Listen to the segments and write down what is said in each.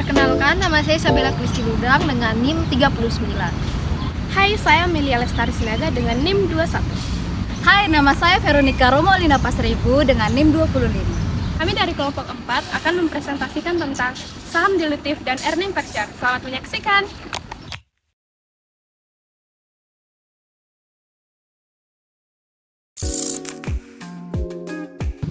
Perkenalkan, nama saya Sabella Kristi Ludang dengan NIM 39. Hai, saya Melia Lestari Sinaga dengan NIM 21. Hai, nama saya Veronica Romolina Pasribu dengan NIM 25. Kami dari kelompok 4 akan mempresentasikan tentang saham dilutif dan earning per share. Selamat menyaksikan.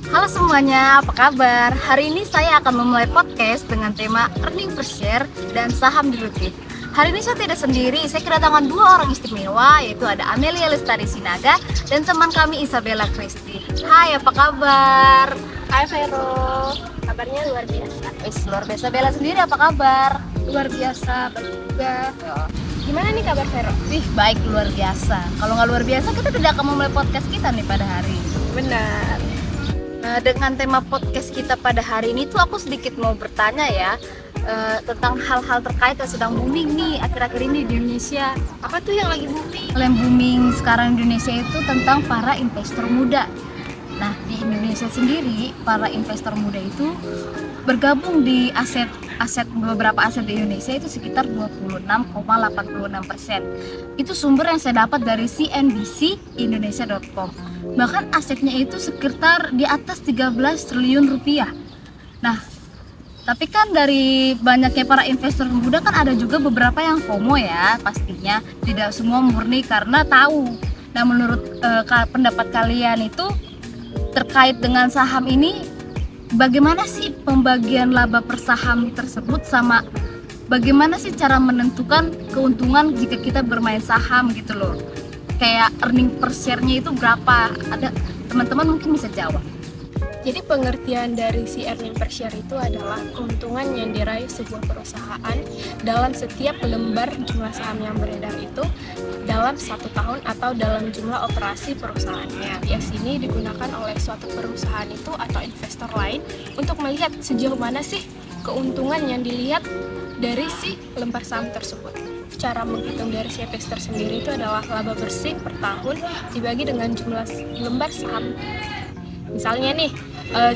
Halo semuanya, apa kabar? Hari ini saya akan memulai podcast dengan tema earning per share dan saham dilutif. Hari ini saya tidak sendiri, saya kedatangan dua orang istimewa, yaitu ada Amelia Lestari Sinaga dan teman kami Isabella Kristi. Hai, apa kabar? Hai Vero, kabarnya luar biasa. Luar biasa. Bella sendiri apa kabar? Luar biasa, baik juga. Gimana nih kabar Vero? Baik, luar biasa. Kalau nggak luar biasa, kita tidak akan memulai podcast kita nih pada hari ini. Benar. Nah, dengan tema podcast kita pada hari ini tuh aku sedikit mau bertanya ya tentang hal-hal terkait yang sedang booming nih akhir-akhir ini di Indonesia. Apa tuh yang lagi booming? Yang booming sekarang di Indonesia itu tentang para investor muda. Nah, di Indonesia sendiri para investor muda itu bergabung di beberapa aset di Indonesia itu sekitar 26,86%. Itu sumber yang saya dapat dari cnbcindonesia.com. Bahkan asetnya itu sekitar di atas 13 triliun rupiah. Nah, tapi kan dari banyaknya para investor muda kan ada juga beberapa yang FOMO ya, pastinya tidak semua murni karena tahu. Nah, menurut pendapat kalian itu terkait dengan saham ini, bagaimana sih pembagian laba per saham tersebut, sama bagaimana sih cara menentukan keuntungan jika kita bermain saham gitu loh? Kayak earning per share-nya itu berapa? Ada teman-teman mungkin bisa jawab. Jadi pengertian dari si earning per share itu adalah keuntungan yang diraih sebuah perusahaan dalam setiap lembar jumlah saham yang beredar itu dalam 1 tahun atau dalam jumlah operasi perusahaannya. Bias ini digunakan oleh suatu perusahaan itu atau investor lain untuk melihat sejauh mana sih keuntungan yang dilihat dari si lembar saham tersebut. Cara menghitung dari si investor sendiri itu adalah laba bersih per tahun dibagi dengan jumlah lembar saham. Misalnya nih,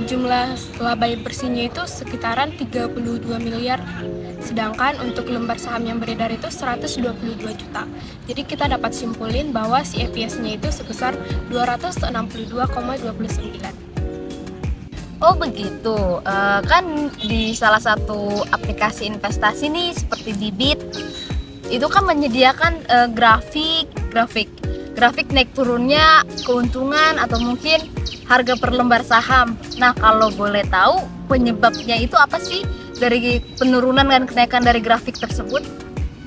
jumlah laba bersihnya itu sekitaran 32 miliar, sedangkan untuk lembar saham yang beredar itu 122 juta. Jadi kita dapat simpulin bahwa si EPS-nya itu sebesar 262,29. Oh begitu, kan di salah satu aplikasi investasi nih seperti Bibit itu kan menyediakan grafik naik turunnya keuntungan atau mungkin harga per lembar saham. Nah, kalau boleh tahu penyebabnya itu apa sih dari penurunan dan kenaikan dari grafik tersebut?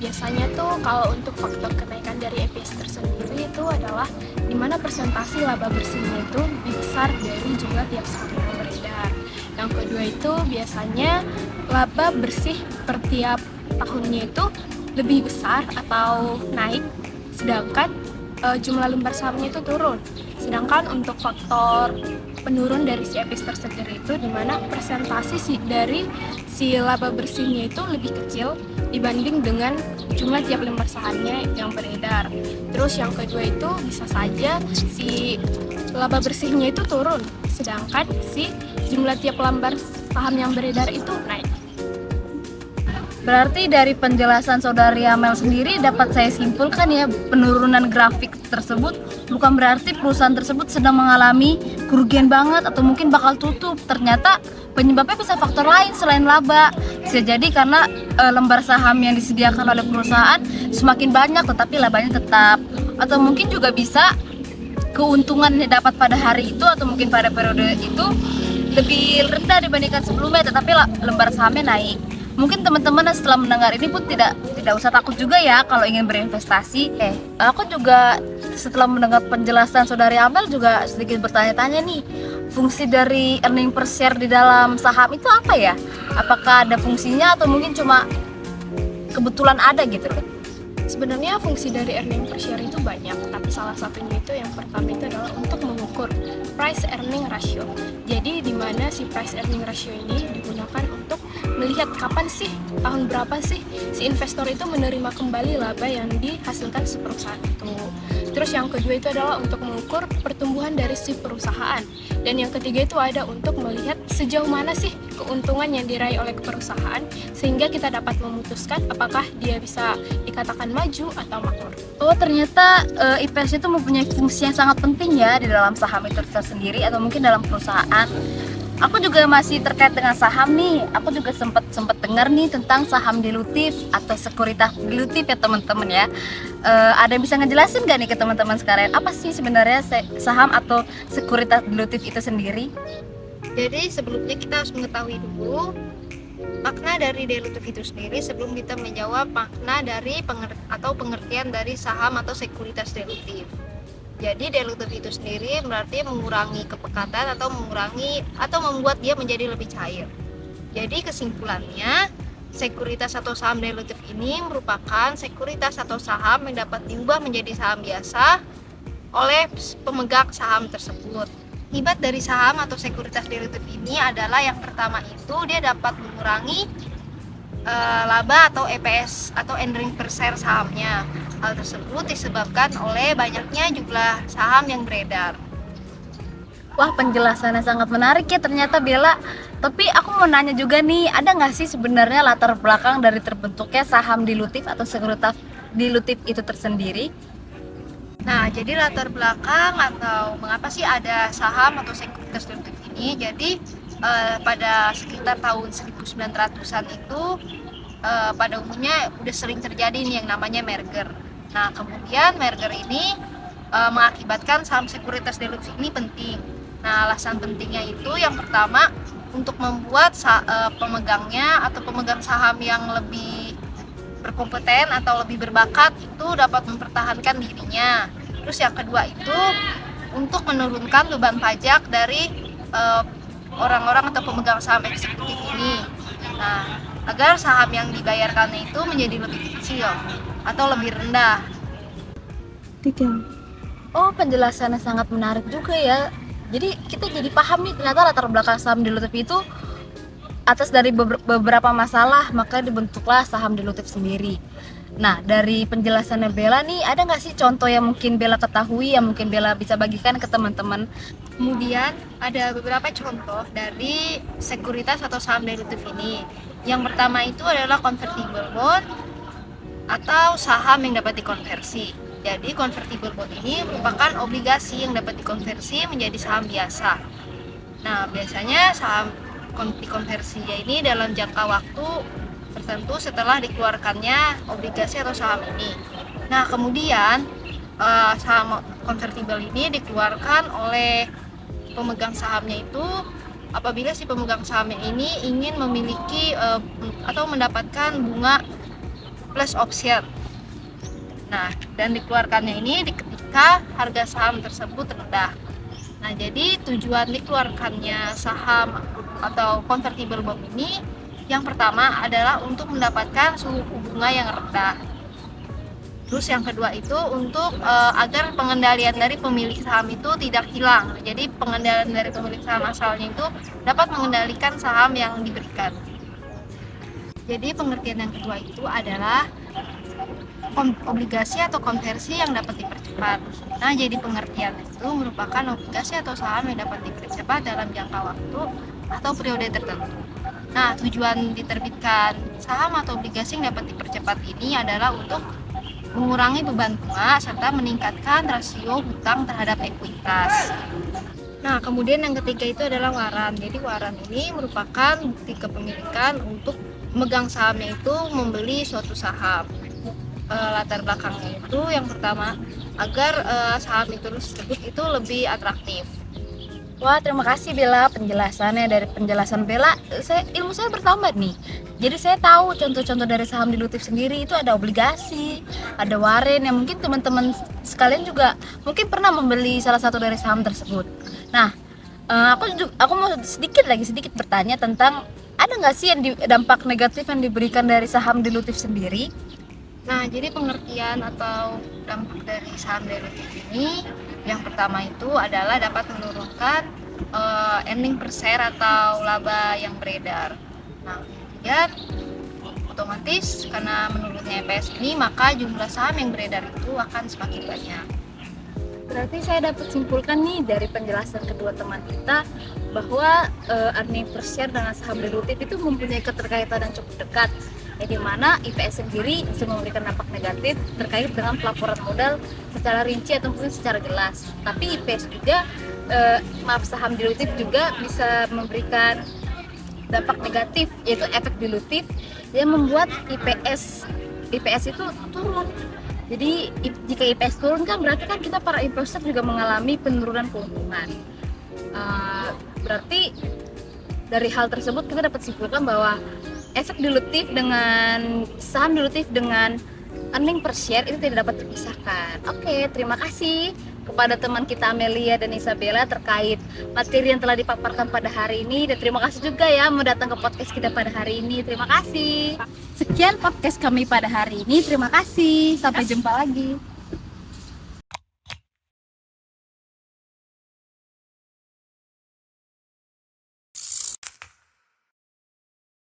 Biasanya tuh kalau untuk faktor kenaikan dari EPS tersendiri itu adalah dimana persentase laba bersihnya itu lebih besar dari jumlah tiap saham yang beredar. Yang kedua itu biasanya laba bersih per tiap tahunnya itu lebih besar atau naik, sedangkan jumlah lembar sahamnya itu turun. Sedangkan untuk faktor penurun dari si EPS tersendiri itu dimana persentase dari si laba bersihnya itu lebih kecil dibanding dengan jumlah tiap lembar sahamnya yang beredar. Terus yang kedua itu bisa saja si laba bersihnya itu turun, sedangkan si jumlah tiap lembar saham yang beredar itu naik. Berarti dari penjelasan Saudari Amel sendiri dapat saya simpulkan ya, penurunan grafik tersebut bukan berarti perusahaan tersebut sedang mengalami kerugian banget atau mungkin bakal tutup. Ternyata penyebabnya bisa faktor lain selain laba. Bisa jadi karena lembar saham yang disediakan oleh perusahaan semakin banyak tetapi labanya tetap. Atau mungkin juga bisa keuntungan yang dapat pada hari itu atau mungkin pada periode itu lebih rendah dibandingkan sebelumnya tetapi lembar sahamnya naik. Mungkin teman-teman setelah mendengar ini pun tidak usah takut juga ya kalau ingin berinvestasi. Aku juga setelah mendengar penjelasan Saudari Amel juga sedikit bertanya-tanya nih, fungsi dari earning per share di dalam saham itu apa ya? Apakah ada fungsinya atau mungkin cuma kebetulan ada gitu loh? Sebenarnya fungsi dari earning per share itu banyak, tapi salah satunya itu yang pertama itu adalah untuk mengukur price earning ratio. Jadi di mana si price earning ratio ini digunakan untuk melihat kapan sih, tahun berapa sih si investor itu menerima kembali laba yang dihasilkan si perusahaan itu. Terus yang kedua itu adalah untuk mengukur pertumbuhan dari si perusahaan. Dan yang ketiga itu ada untuk melihat sejauh mana sih keuntungan yang diraih oleh perusahaan sehingga kita dapat memutuskan apakah dia bisa dikatakan maju atau makmur. Oh, ternyata IPS itu mempunyai fungsi yang sangat penting ya di dalam saham itu tersendiri atau mungkin dalam perusahaan. Aku juga masih terkait dengan saham nih. Aku juga sempat dengar nih tentang saham dilutif atau sekuritas dilutif ya teman-teman ya. Ada yang bisa ngejelasin gak nih ke teman-teman sekarang apa sih sebenarnya saham atau sekuritas dilutif itu sendiri? Jadi sebelumnya kita harus mengetahui dulu makna dari dilutif itu sendiri sebelum kita menjawab makna dari pengertian dari saham atau sekuritas dilutif. Jadi dilutif itu sendiri berarti mengurangi kepekatan atau membuat dia menjadi lebih cair. Jadi kesimpulannya, sekuritas atau saham dilutif ini merupakan sekuritas atau saham yang dapat diubah menjadi saham biasa oleh pemegang saham tersebut. Akibat dari saham atau sekuritas dilutif ini adalah yang pertama itu dia dapat mengurangi laba atau EPS atau earning per share sahamnya. Hal tersebut disebabkan oleh banyaknya jumlah saham yang beredar. Wah, penjelasannya sangat menarik ya ternyata Bella. Tapi aku mau nanya juga nih, ada nggak sih sebenarnya latar belakang dari terbentuknya saham dilutif atau sekuritas dilutif itu tersendiri? Nah, jadi latar belakang atau mengapa sih ada saham atau sekuritas dilutif ini? Jadi pada sekitar tahun 1900-an itu pada umumnya udah sering terjadi nih yang namanya merger. Nah, kemudian merger ini mengakibatkan saham sekuritas dilutif ini penting. Nah, alasan pentingnya itu yang pertama untuk membuat pemegangnya atau pemegang saham yang lebih berkompeten atau lebih berbakat itu dapat mempertahankan dirinya. Terus yang kedua itu untuk menurunkan beban pajak dari orang-orang atau pemegang saham eksekutif ini. Nah, agar saham yang dibayarkannya itu menjadi lebih kecil atau lebih rendah. Oh, penjelasannya sangat menarik juga ya. Jadi kita jadi paham nih ternyata latar belakang saham dilutif itu atas dari beberapa masalah maka dibentuklah saham dilutif sendiri. Nah, dari penjelasannya Bella nih, ada nggak sih contoh yang mungkin Bella ketahui yang mungkin Bella bisa bagikan ke teman-teman? Kemudian ada beberapa contoh dari sekuritas atau saham dilutif ini. Yang pertama itu adalah convertible bond atau saham yang dapat dikonversi. Jadi convertible bond ini merupakan obligasi yang dapat dikonversi menjadi saham biasa. Nah, biasanya saham dikonversinya ini dalam jangka waktu tertentu setelah dikeluarkannya obligasi atau saham ini. Nah, kemudian saham convertible ini dikeluarkan oleh pemegang sahamnya itu apabila si pemegang sahamnya ini ingin memiliki atau mendapatkan bunga plus option. Nah, dan dikeluarkannya ini ketika harga saham tersebut rendah. Nah, jadi tujuan dikeluarkannya saham atau convertible bond ini yang pertama adalah untuk mendapatkan suku bunga yang rendah. Terus yang kedua itu untuk agar pengendalian dari pemilik saham itu tidak hilang. Jadi pengendalian dari pemilik saham asalnya itu dapat mengendalikan saham yang diberikan. Jadi pengertian yang kedua itu adalah obligasi atau konversi yang dapat dipercepat. Nah, jadi pengertian itu merupakan obligasi atau saham yang dapat dipercepat dalam jangka waktu atau periode tertentu. Nah, tujuan diterbitkan saham atau obligasi yang dapat dipercepat ini adalah untuk mengurangi beban bunga serta meningkatkan rasio hutang terhadap ekuitas. Nah, kemudian yang ketiga itu adalah waran. Jadi waran ini merupakan bukti kepemilikan untuk memegang sahamnya itu membeli suatu saham. Latar belakangnya itu yang pertama agar saham itu tersebut itu lebih atraktif. Wah, terima kasih Bella penjelasannya. Dari penjelasan Bella, ilmu saya bertambah nih. Jadi saya tahu contoh-contoh dari saham dilutif sendiri itu ada obligasi, ada waren yang mungkin teman-teman sekalian juga mungkin pernah membeli salah satu dari saham tersebut. Nah, aku mau sedikit bertanya tentang ada nggak sih yang dampak negatif yang diberikan dari saham dilutif sendiri? Nah, jadi pengertian atau dampak dari saham dilutif ini yang pertama itu adalah dapat menurunkan earning per share atau laba yang beredar. Nah, kemudian otomatis karena menurunnya EPS ini maka jumlah saham yang beredar itu akan semakin banyak. Berarti saya dapat simpulkan nih dari penjelasan kedua teman kita bahwa earning per share dengan saham dilutif itu mempunyai keterkaitan yang cukup dekat. Ya, di mana IPS sendiri bisa memberikan dampak negatif terkait dengan pelaporan modal secara rinci ataupun secara jelas. Tapi IPS juga, saham dilutif juga bisa memberikan dampak negatif, yaitu efek dilutif yang membuat IPS itu turun. Jadi jika IPS turun kan berarti kan kita para investor juga mengalami penurunan keuntungan. Berarti dari hal tersebut kita dapat simpulkan bahwa efek dilutif dengan saham dilutif dengan earning per share itu tidak dapat terpisahkan. Oke, terima kasih kepada teman kita Amelia dan Isabella terkait materi yang telah dipaparkan pada hari ini, dan terima kasih juga ya mau datang ke podcast kita pada hari ini. Terima kasih. Sekian podcast kami pada hari ini. Terima kasih. Sampai jumpa lagi.